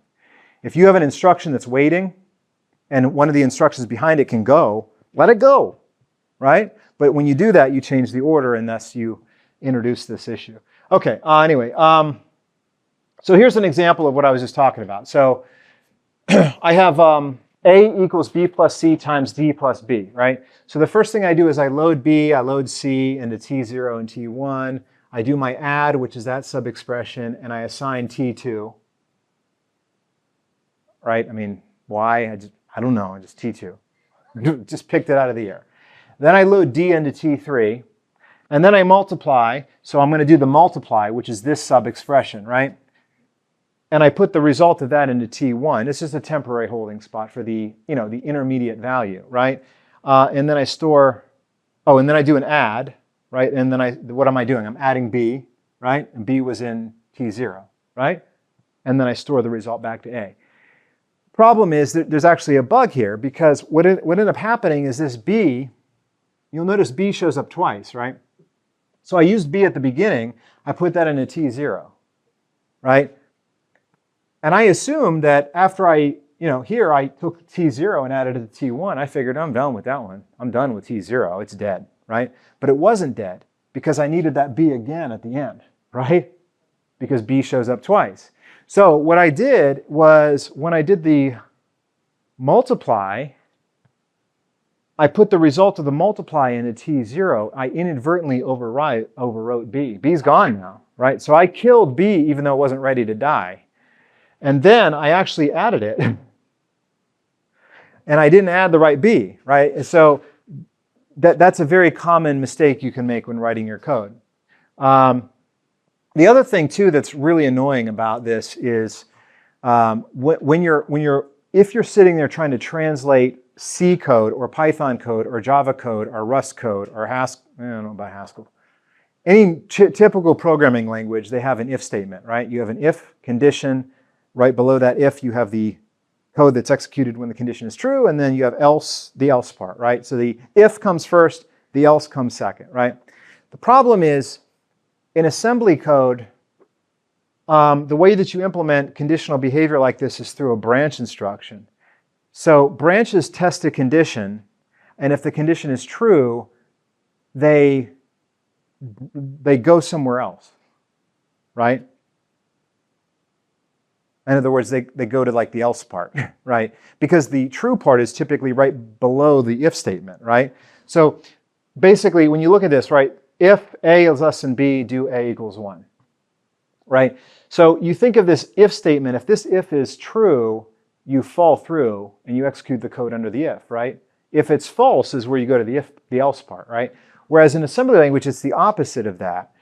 If you have an instruction that's waiting and one of the instructions behind it can go, let it go, right? But when you do that, you change the order and thus you introduce this issue. Okay, anyway, so here's an example of what I was just talking about. So I have A equals B plus C times D plus B, right? So the first thing I do is I load B, I load C into T0 and T1. I do my add, which is that sub-expression, and I assign T2, right? I mean, why? I don't know, just T2. Just picked it out of the air. Then I load D into T3, and then I multiply. So I'm going to do the multiply, which is this sub-expression, right? And I put the result of that into T1. This is a temporary holding spot for the intermediate value, right? And then I store, and then I do an add, right? And then what am I doing? I'm adding B, right? And B was in T0, right? And then I store the result back to A. Problem is that there's actually a bug here because what ended up happening is this B, you'll notice B shows up twice, right? So I used B at the beginning, I put that into T0, right? And I assumed that after here I took T0 and added it to T1, I figured I'm done with that one. I'm done with T0, it's dead, right? But it wasn't dead because I needed that B again at the end, right? Because B shows up twice. So what I did was when I did the multiply, I put the result of the multiply into T0. I inadvertently overwrote B. B's gone now, right? So I killed B even though it wasn't ready to die. And then I actually added it. and I didn't add the right B, right? And so that's a very common mistake you can make when writing your code. The other thing too that's really annoying about this is if you're sitting there trying to translate C code or Python code or Java code or Rust code or Haskell, I don't know about Haskell. Any typical programming language, they have an if statement, right? You have an if condition. Right below that if, you have the code that's executed when the condition is true, and then you have else, the else part, right? So the if comes first, the else comes second, right? The problem is, in assembly code, the way that you implement conditional behavior like this is through a branch instruction. So branches test a condition, and if the condition is true, they go somewhere else, right? In other words, they go to like the else part, right? Because the true part is typically right below the if statement, right? So basically, when you look at this, right, if A is less than B, do A equals 1, right? So you think of this if statement. If this if is true, you fall through and you execute the code under the if, right? If it's false is where you go to the else part, right? Whereas in assembly language, it's the opposite of that.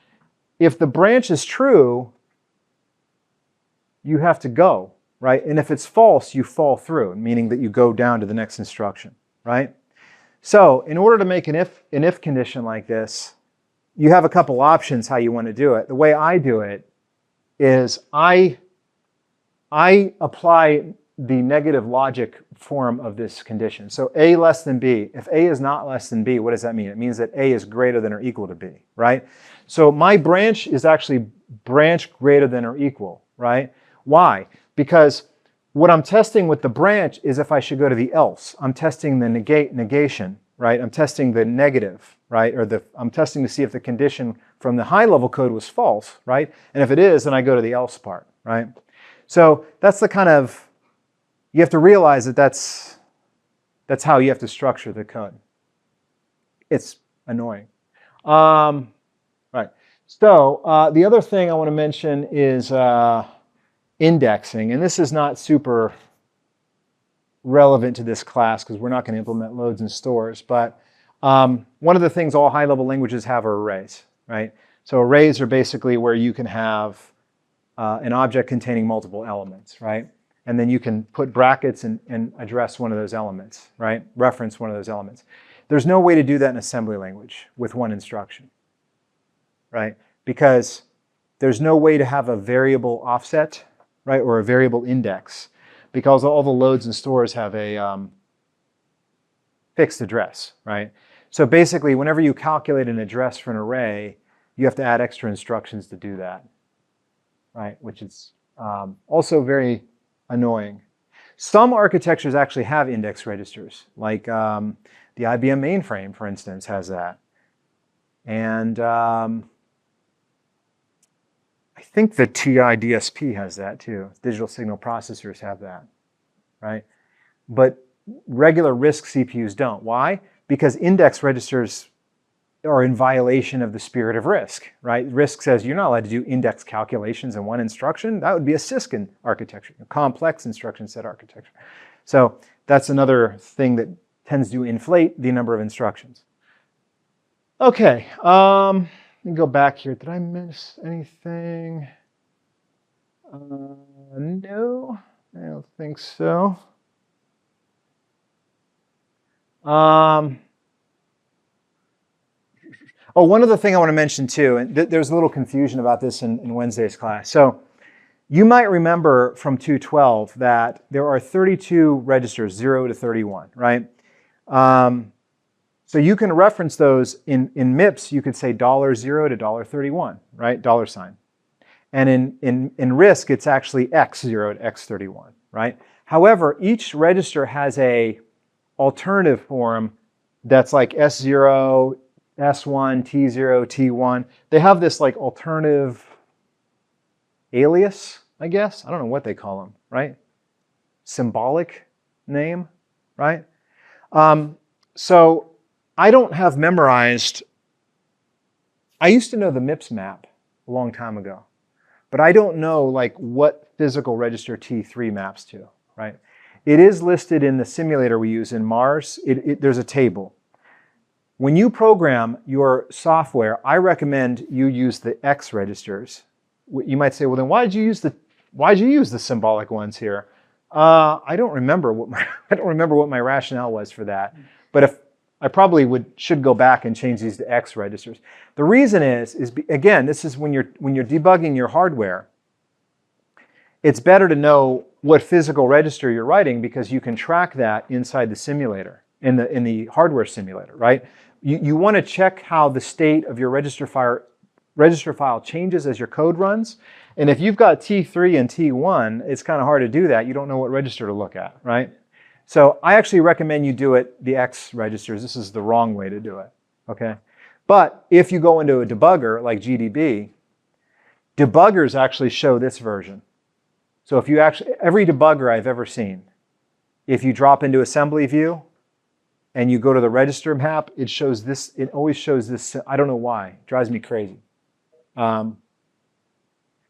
If the branch is true, you have to go, right? And if it's false, you fall through, meaning that you go down to the next instruction, right? So in order to make an if condition like this, you have a couple options how you want to do it. The way I do it is I apply the negative logic form of this condition. So A less than B. If A is not less than B, what does that mean? It means that A is greater than or equal to B, right? So my branch is actually branch greater than or equal, right? Why? Because what I'm testing with the branch is if I should go to the else. I'm testing the negation, right? I'm testing the negative, right? Or I'm testing to see if the condition from the high-level code was false, right? And if it is, then I go to the else part, right? So that's the kind of, you have to realize that that's how you have to structure the code. It's annoying. Right. So the other thing I want to mention is indexing, and this is not super relevant to this class because we're not going to implement loads and stores, but one of the things all high-level languages have are arrays, right? So arrays are basically where you can have an object containing multiple elements, right? And then you can put brackets and address one of those elements, right? Reference one of those elements. There's no way to do that in assembly language with one instruction, right? Because there's no way to have a variable offset, right, or a variable index, because all the loads and stores have a fixed address, right? So basically, whenever you calculate an address for an array, you have to add extra instructions to do that, right? Which is also very annoying. Some architectures actually have index registers, like the IBM mainframe, for instance, has that. And I think the TI DSP has that too. Digital signal processors have that, right? But regular RISC CPUs don't. Why? Because index registers are in violation of the spirit of RISC, right? RISC says you're not allowed to do index calculations in one instruction. That would be a CSCE architecture, a complex instruction set architecture. So that's another thing that tends to inflate the number of instructions. Okay, let me go back here. Did I miss anything? No, I don't think so. Oh, one other thing I want to mention too, and there's a little confusion about this in Wednesday's class. So you might remember from 212 that there are 32 registers, 0 to 31, right? So you can reference those in MIPS. You could say $0 to $31, right? Dollar sign. And in RISC, it's actually X0 to X31, right? However, each register has a alternative form that's like S0, S1, T0, T1. They have this like alternative alias, I guess. I don't know what they call them, right? Symbolic name, right? So I don't have memorized, I used to know the MIPS map a long time ago, but I don't know like what physical register T3 maps to, right? It is listed in the simulator we use in Mars. There's a table. When you program your software, I recommend you use the X registers. You might say, well, then why'd you use the symbolic ones here? I don't remember what my rationale was for that. But if I probably should go back and change these to X registers. The reason is again, this is when you're debugging your hardware. It's better to know what physical register you're writing because you can track that inside the simulator, in the hardware simulator, right? You want to check how the state of your register file changes as your code runs. And if you've got T3 and T1, it's kind of hard to do that. You don't know what register to look at, right? So I actually recommend you do it the X registers. This is the wrong way to do it, okay? But if you go into a debugger like GDB, debuggers actually show this version. So if you every debugger I've ever seen, if you drop into assembly view and you go to the register map, it shows this, it always shows this, I don't know why, it drives me crazy. Does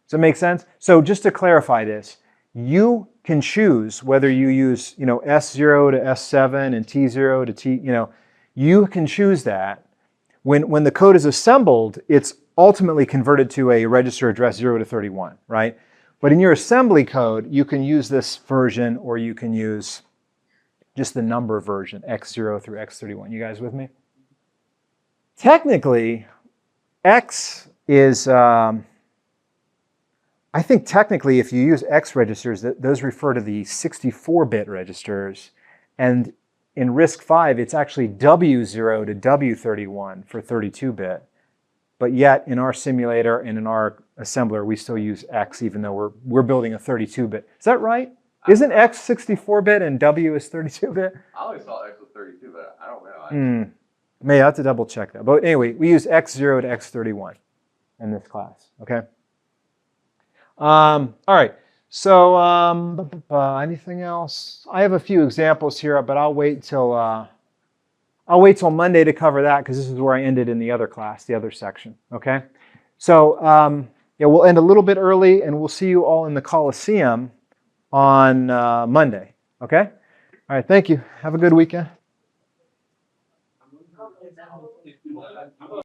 that make sense? So just to clarify this, you can choose whether you use, S0 to S7 and T0 to T, you can choose that. When the code is assembled, it's ultimately converted to a register address 0 to 31, right? But in your assembly code, you can use this version or you can use just the number version, X0 through X31. You guys with me? Technically, X is, I think technically if you use X registers, those refer to the 64-bit registers. And in RISC-V, it's actually W0 to W31 for 32-bit. But yet in our simulator and in our assembler, we still use X even though we're building a 32-bit. Is that right? Isn't X 64-bit and W is 32-bit? I always thought X was 32, but I don't know. May have to double check that. But anyway, we use X0 to X31 in this class, okay? All right, so anything else? I have a few examples here, but I'll wait till Monday to cover that because this is where I ended in the other class, the other section, okay? So yeah, we'll end a little bit early and we'll see you all in the Coliseum on Monday, okay? All right, thank you. Have a good weekend.